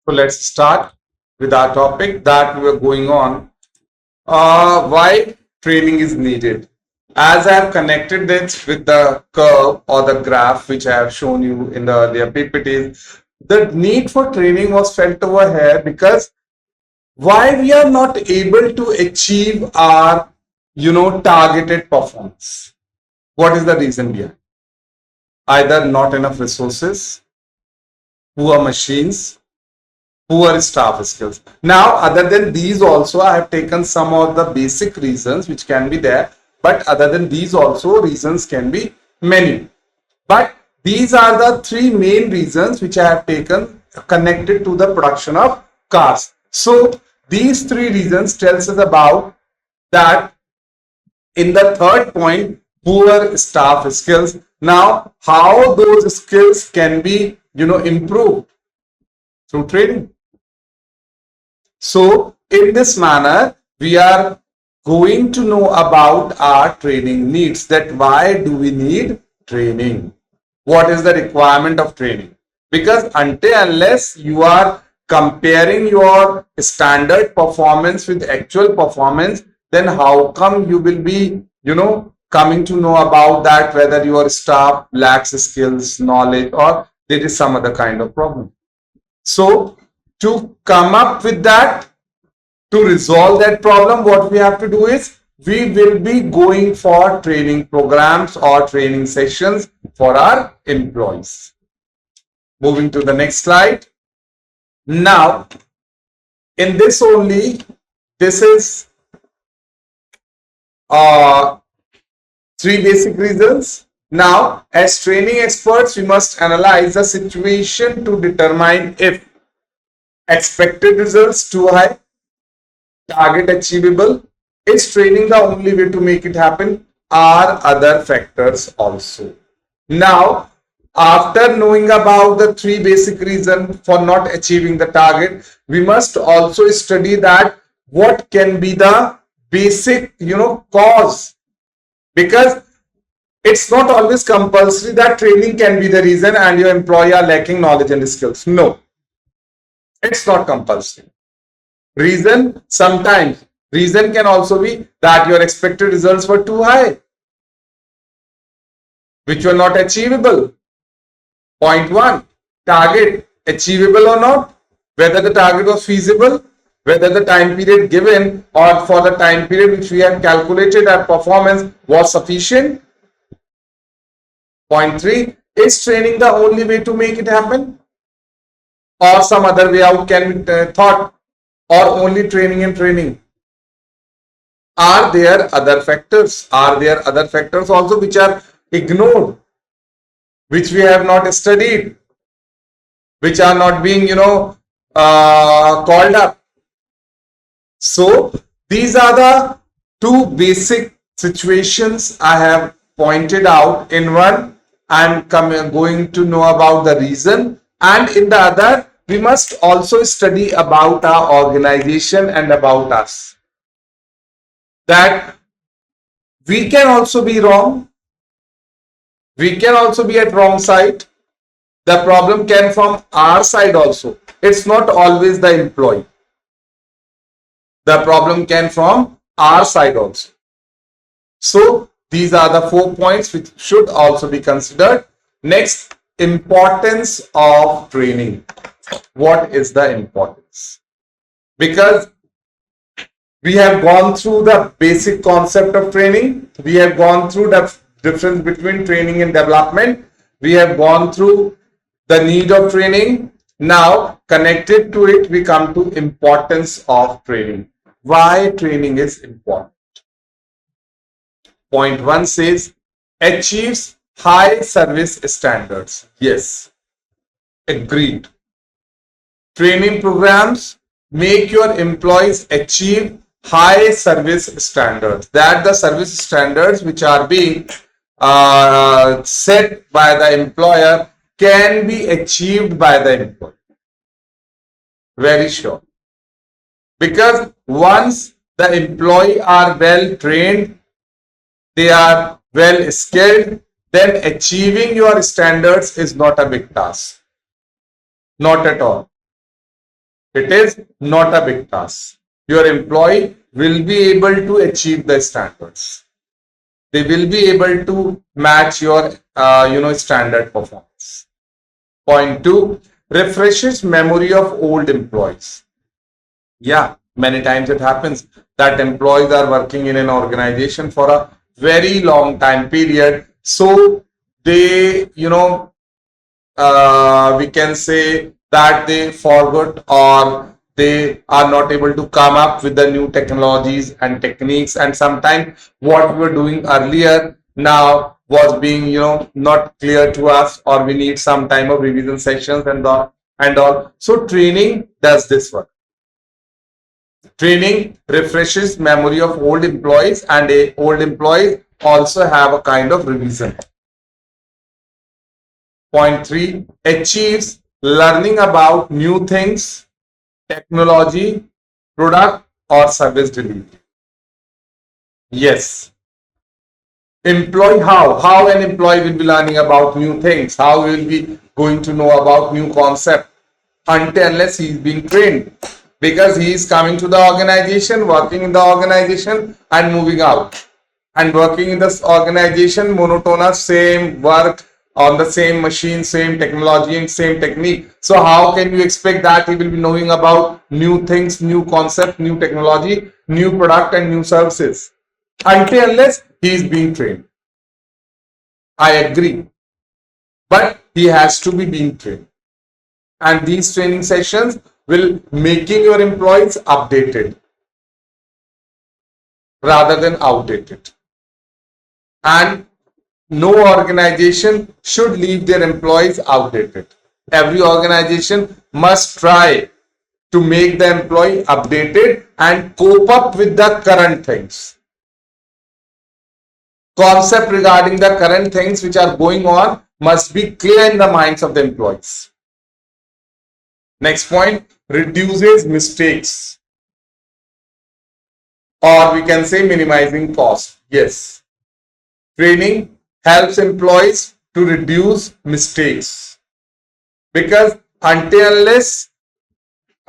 So let's start with our topic that we are going on. Why training is needed. As I have connected this with the curve or the graph which I have shown you in the earlier PPTs, the need for training was felt over here because why we are not able to achieve our targeted performance. What is the reason behind? Either not enough resources, poor machines, poor staff skills. Now, other than these also, I have taken some of the basic reasons which can be there, but other than these also, reasons can be many. But these are the three main reasons which I have taken connected to the production of cars. So, these three reasons tells us about that in the third point, poor staff skills. Now, how those skills can be, improved through training. So, in this manner, we are going to know about our training needs. That why do we need training? What is the requirement of training? Because until unless you are comparing your standard performance with actual performance, then how come you will be, coming to know about that whether your staff lacks skills, knowledge, or there is some other kind of problem. So, to come up with that, to resolve that problem, what we have to do is we will be going for training programs or training sessions for our employees. Moving to the next slide. Now, in this only, this is three basic reasons. Now, as training experts, we must analyze the situation to determine if expected results too high, target achievable, is training the only way to make it happen, are other factors also. Now, after knowing about the three basic reasons for not achieving the target, we must also study that what can be the basic cause, because it's not always compulsory that training can be the reason and your employee are lacking knowledge and skills. No, it's not compulsory. Reason can also be that your expected results were too high, which were not achievable. Point one, target achievable or not, whether the target was feasible, whether the time period given or for the time period which we have calculated our performance was sufficient. Point three, is training the only way to make it happen, or some other way out can be thought, or only training and training? Are there other factors? Are there other factors also which are ignored, which we have not studied, which are not being, called up? So these are the two basic situations I have pointed out. In one, I'm going to know about the reason, and in the other, we must also study about our organization and about us. That we can also be wrong. We can also be at wrong side. The problem can from our side also. It's not always the employee. The problem can from our side also. So these are the 4 points which should also be considered. Next, importance of training. What is the importance? Because we have gone through the basic concept of training. We have gone through the difference between training and development. We have gone through the need of training. Now, connected to it, we come to importance of training. Why training is important? Point one says, achieves high service standards. Yes, agreed. Training programs make your employees achieve high service standards. That the service standards which are being set by the employer can be achieved by the employee. Very sure. Because once the employee are well trained, they are well skilled, then achieving your standards is not a big task. Not at all. It is not a big task. Your employee will be able to achieve the standards. They will be able to match your standard performance. Point two, refreshes memory of old employees. Yeah, many times it happens that employees are working in an organization for a very long time period. So they, we can say that they forgot or they are not able to come up with the new technologies and techniques, and sometimes what we were doing earlier now was being not clear to us, or we need some time of revision sessions and all. So training does this work. Training refreshes memory of old employees, and old employees also have a kind of revision. Point three, achieves learning about new things, technology, product, or service delivery. Yes. Employee, how an employee will be learning about new things, how he will be going to know about new concept until unless he is being trained, because he is coming to the organization, working in the organization and moving out, and working in this organization monotonous same work on the same machine, same technology and same technique. So how can you expect that he will be knowing about new things, new concept, new technology, new product and new services until unless he is being trained? I agree, but he has to be being trained, and these training sessions will making your employees updated rather than outdated. And no organization should leave their employees outdated. Every organization must try to make the employee updated and cope up with the current things. Concept regarding the current things which are going on must be clear in the minds of the employees. Next point, reduces mistakes, or we can say minimizing cost. Yes, training helps employees to reduce mistakes, because until unless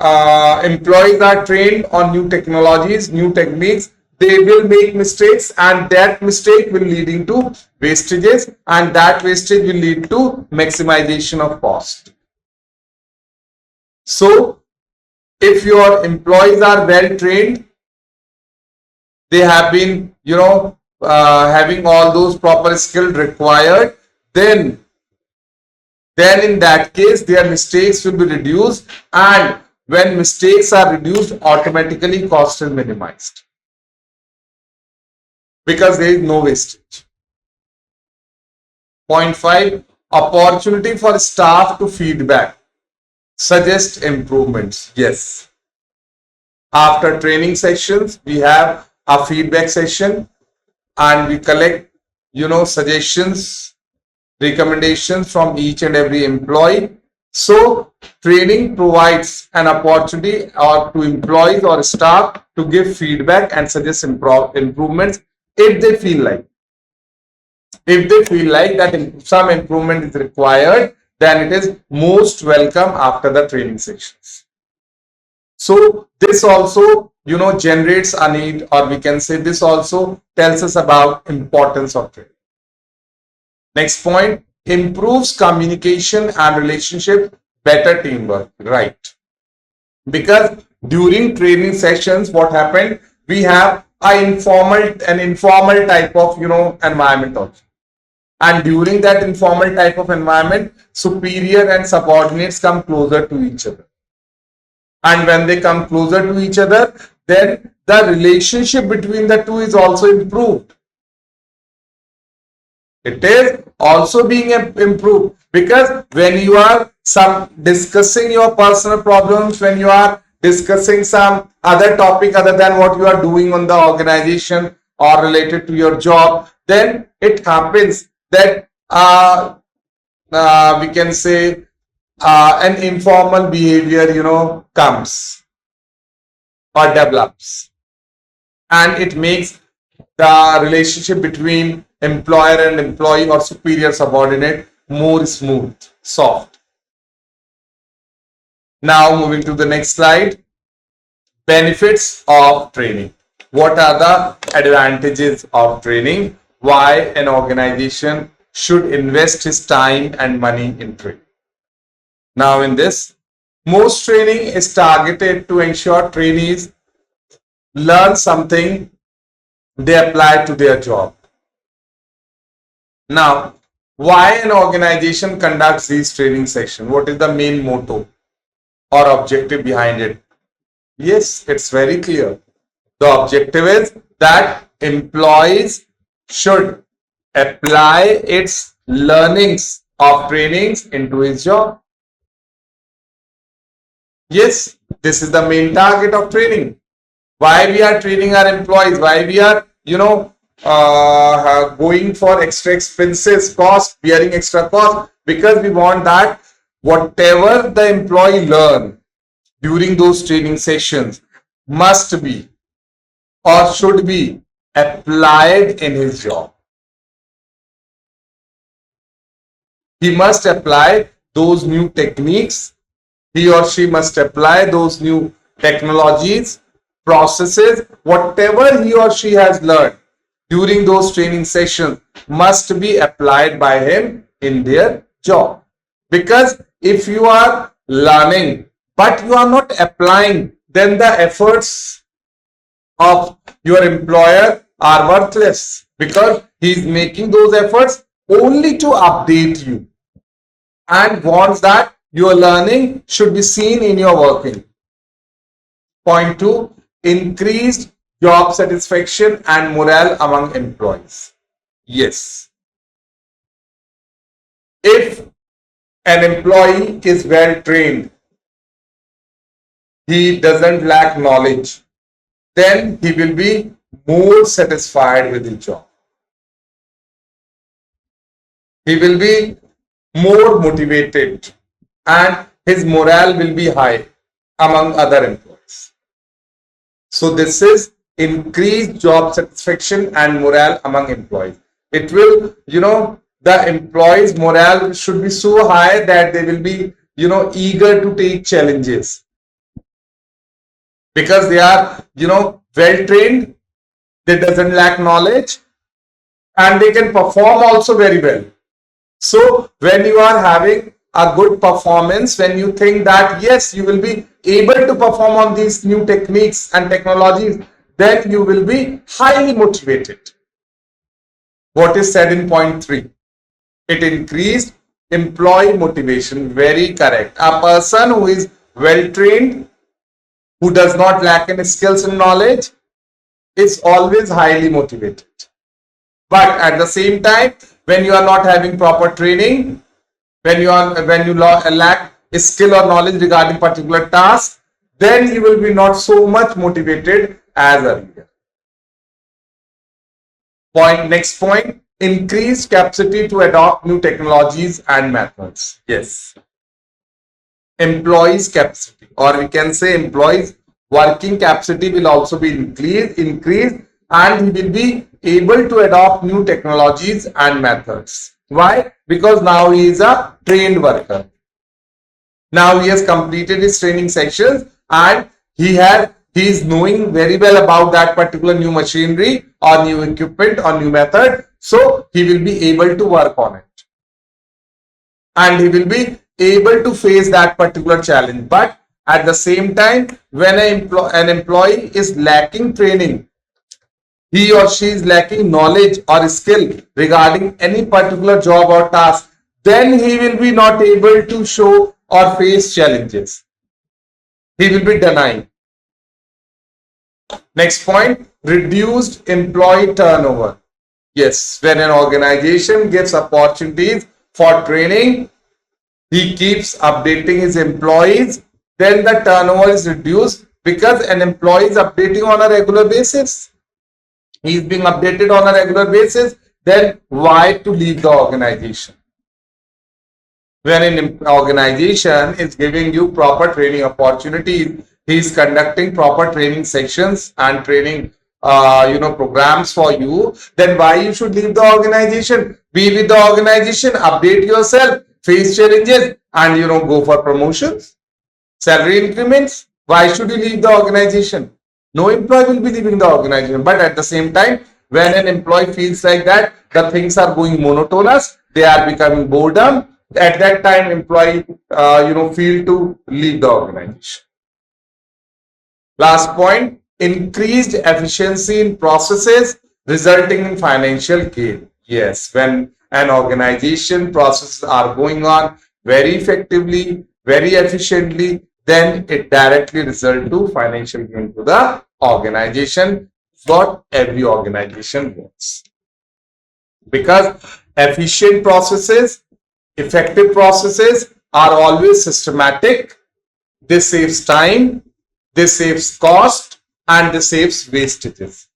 employees are trained on new technologies, new techniques, they will make mistakes, and that mistake will leading to wastages, and that wastage will lead to maximization of cost. So if your employees are well trained, they have been having all those proper skills required, then in that case their mistakes will be reduced, and when mistakes are reduced, automatically cost is minimized because there is no wastage. Point 5, opportunity for staff to feedback, suggest improvements. Yes, after training sessions we have a feedback session, and we collect suggestions, recommendations from each and every employee. So training provides an opportunity or to employees or staff to give feedback and suggest improvements if they feel like. If they feel like that some improvement is required, then it is most welcome after the training sessions. So this also generates a need, or we can say this also tells us about importance of training. Next point, improves communication and relationship, better teamwork. Right, because during training sessions what happened, we have an informal type of environment also, and during that informal type of environment, superior and subordinates come closer to each other, and when they come closer to each other, then the relationship between the two is also improved. It is also being improved, because when you are discussing your personal problems, when you are discussing some other topic other than what you are doing on the organization or related to your job, then it happens that we can say an informal behavior comes or develops, and it makes the relationship between employer and employee or superior subordinate more smooth, soft. Now moving to the next slide. Benefits of training. What are the advantages of training? Why an organization should invest his time and money in training? Now in this, most training is targeted to ensure trainees learn something they apply to their job. Now, why an organization conducts these training sessions? What is the main motto or objective behind it? Yes, it's very clear. The objective is that employees should apply its learnings of trainings into his job. Yes, this is the main target of training. Why we are training our employees? Why we are, going for extra expenses, cost, bearing extra cost? Because we want that whatever the employee learn during those training sessions must be or should be applied in his job. He must apply those new techniques. He or she must apply those new technologies, processes, whatever he or she has learned during those training sessions must be applied by him in their job. Because if you are learning but you are not applying, then the efforts of your employer are worthless, because he is making those efforts only to update you and wants that your learning should be seen in your working. Point 2, increased job satisfaction and morale among employees. Yes. If an employee is well trained, he doesn't lack knowledge, then he will be more satisfied with his job. He will be more motivated and his morale will be high among other employees. So this is increased job satisfaction and morale among employees. It will, the employees' morale should be so high that they will be, eager to take challenges, because they are, well trained, they doesn't lack knowledge, and they can perform also very well. So when you are having a good performance, when you think that yes, you will be able to perform on these new techniques and technologies, then you will be highly motivated. What is said in point 3? It increased employee motivation. Very correct. A person who is well trained, who does not lack in skills and knowledge, is always highly motivated. But at the same time, when you are not having proper training, when you lack skill or knowledge regarding particular task, then you will be not so much motivated as earlier. Next point, increased capacity to adopt new technologies and methods. Yes. Employees' capacity, or we can say employees' working capacity, will also be increased, and he will be able to adopt new technologies and methods. Why? Because now he is a trained worker. Now he has completed his training sections and he is knowing very well about that particular new machinery or new equipment or new method. So he will be able to work on it, and he will be able to face that particular challenge. But at the same time, when an employee is lacking training, he or she is lacking knowledge or skill regarding any particular job or task, then he will be not able to show or face challenges. He will be denying. Next point, reduced employee turnover. Yes, when an organization gives opportunities for training, he keeps updating his employees, then the turnover is reduced, because an employee is updating on a regular basis. He is being updated on a regular basis, then why to leave the organization? When an organization is giving you proper training opportunities, he is conducting proper training sections and training programs for you, then why you should leave the organization? Be with the organization, update yourself, face challenges, and go for promotions. Salary increments, why should you leave the organization? No employee will be leaving the organization. But at the same time, when an employee feels like that, the things are going monotonous, they are becoming boredom. At that time, employee, feel to leave the organization. Last point, increased efficiency in processes resulting in financial gain. Yes, when an organization processes are going on very effectively, very efficiently, then it directly results to financial gain to the organization. What every organization wants. Because efficient processes, effective processes are always systematic. This saves time, this saves cost, and this saves wastages.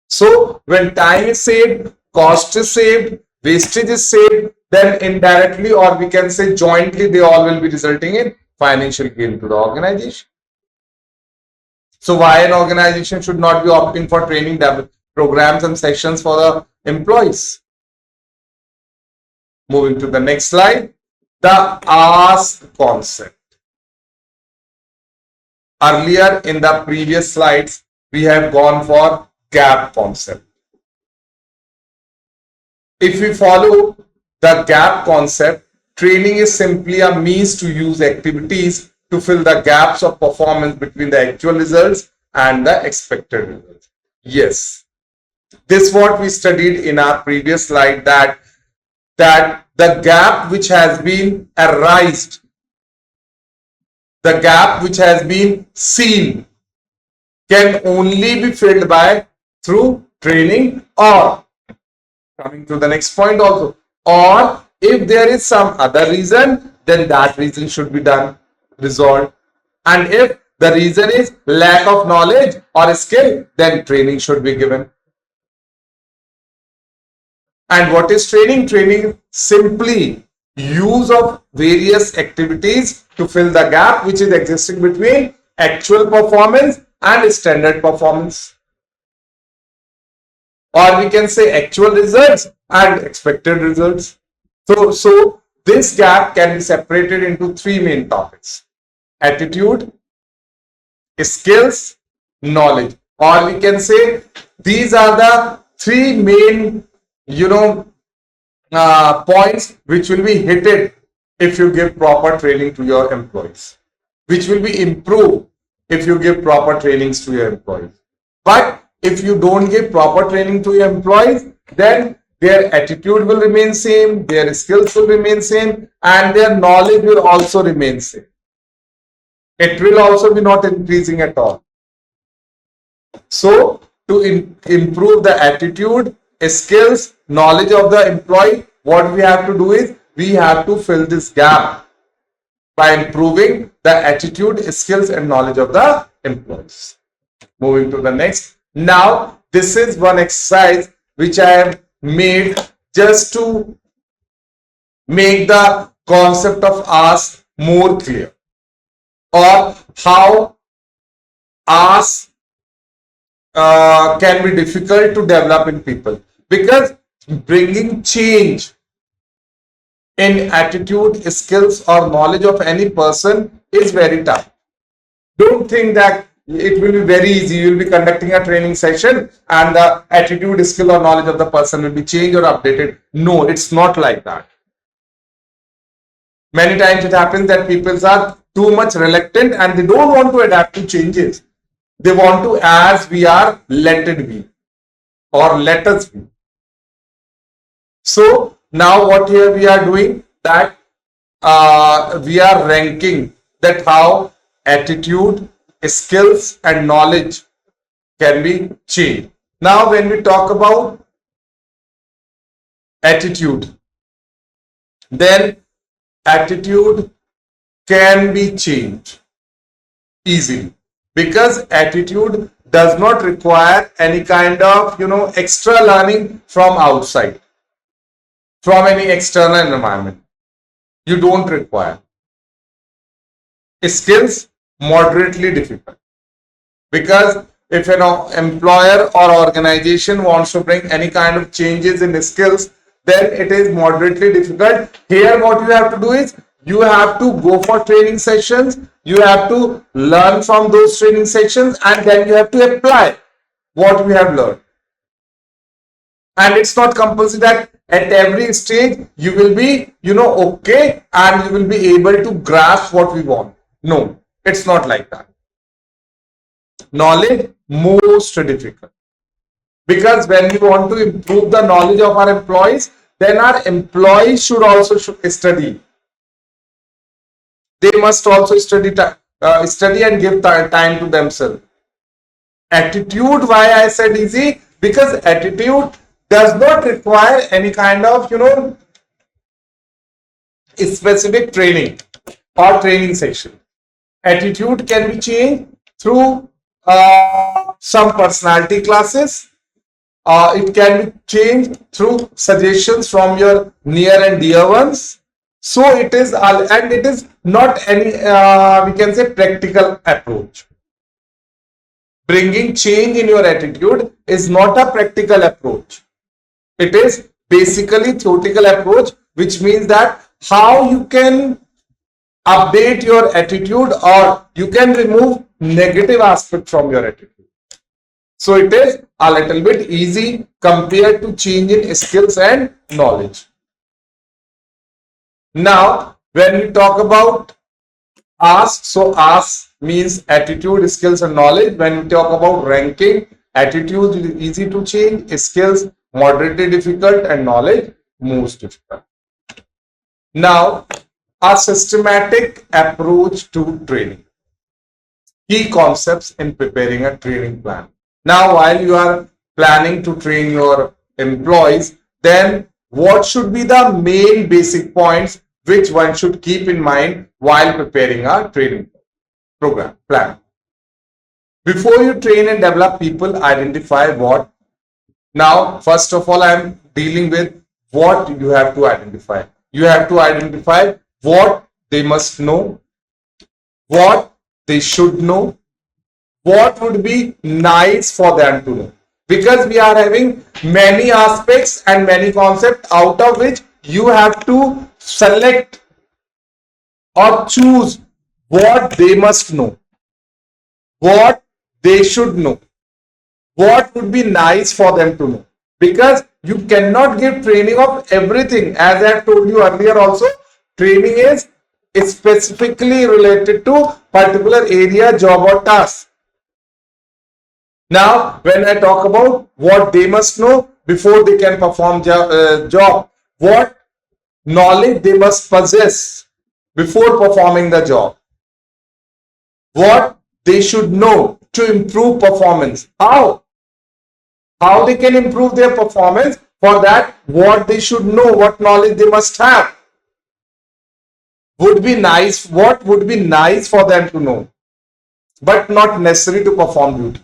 So when time is saved, cost is saved, wastage is saved, then indirectly, or we can say jointly, they all will be resulting in financial gain to the organization. So why an organization should not be opting for training programs and sessions for the employees? Moving to the next slide, the ask concept. Earlier in the previous slides, we have gone for gap concept. If we follow the gap concept, training is simply a means to use activities to fill the gaps of performance between the actual results and the expected results. Yes, this is what we studied in our previous slide, that the gap which has been arised, the gap which has been seen, can only be filled by through training, or coming to the next point also, or if there is some other reason, then that reason should be resolved. And if the reason is lack of knowledge or skill, then training should be given. And what is training? Training is simply use of various activities to fill the gap which is existing between actual performance and standard performance. Or we can say actual results and expected results. So this gap can be separated into three main topics: attitude, skills, knowledge. Or we can say these are the three main points which will be hit if you give proper training to your employees, which will be improved if you give proper trainings to your employees. But if you don't give proper training to your employees, then their attitude will remain same, their skills will remain same, and their knowledge will also remain same. It will also be not increasing at all. So to improve the attitude, skills, knowledge of the employee, what we have to do is we have to fill this gap by improving the attitude, skills, and knowledge of the employees. Moving to the next. Now, this is one exercise which I have made just to make the concept of ask more clear, or how ask can be difficult to develop in people, because bringing change in attitude, skills, or knowledge of any person is very tough. Don't think that it will be very easy. You will be conducting a training session and the attitude, skill, or knowledge of the person will be changed or updated. No, it's not like that. Many times it happens that people are too much reluctant and they don't want to adapt to changes. They want to, as we are, let it be, or let us be. So now what here we are doing, that we are ranking that how attitude, skills, and knowledge can be changed. Now when we talk about attitude, then attitude can be changed easily, because attitude does not require any kind of extra learning from outside, from any external environment. You don't require. Skills, moderately difficult, because if an employer or organization wants to bring any kind of changes in skills, then it is moderately difficult. Here what you have to do is You have to go for training sessions. You have to learn from those training sessions, and then you have to apply what we have learned. And it's not compulsory that at every stage you will be, okay, and you will be able to grasp what we want. No, it's not like that. Knowledge most difficult, because when we want to improve the knowledge of our employees, then our employees should also study. They must also study and give time to themselves. Attitude, why I said easy? Because attitude does not require any kind of specific training or training session. Attitude can be changed through some personality classes. It can be changed through suggestions from your near and dear ones. So it is, and it is not any we can say practical approach. Bringing change in your attitude is not a practical approach. It is basically theoretical approach, which means that how you can update your attitude, or you can remove negative aspect from your attitude. So it is a little bit easy compared to change in skills and knowledge. Now, when we talk about ask, so ask means attitude, skills, and knowledge. When we talk about ranking, attitude is easy to change, skills moderately difficult, and knowledge most difficult. Now, a systematic approach to training. Key concepts in preparing a training plan. Now, while you are planning to train your employees, then what should be the main basic points which one should keep in mind while preparing a training program plan? Before you train and develop people, identify what. Now, first of all, I am dealing with what you have to identify. You have to identify what they must know, what they should know, what would be nice for them to know. Because we are having many aspects and many concepts, out of which you have to select or choose what they must know, what they should know, what would be nice for them to know. Because you cannot give training of everything. As I have told you earlier also, training is specifically related to particular area, job or task. Now, when I talk about what they must know before they can perform job, what knowledge they must possess before performing the job, what they should know to improve performance. How they can improve their performance? For that, what they should know, what knowledge they must have would be nice. What would be nice for them to know, but not necessary to perform duties.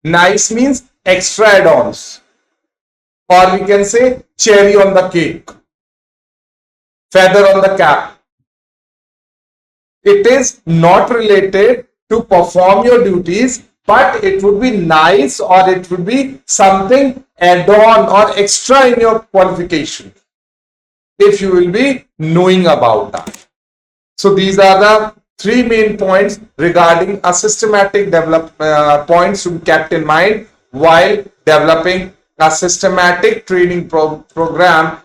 Nice means extra add-ons, or we can say cherry on the cake, feather on the cap. It is not related to perform your duties, but it would be nice, or it would be something add-on or extra in your qualification if you will be knowing about that. So these are the three main points regarding a systematic points to be kept in mind while developing a systematic training program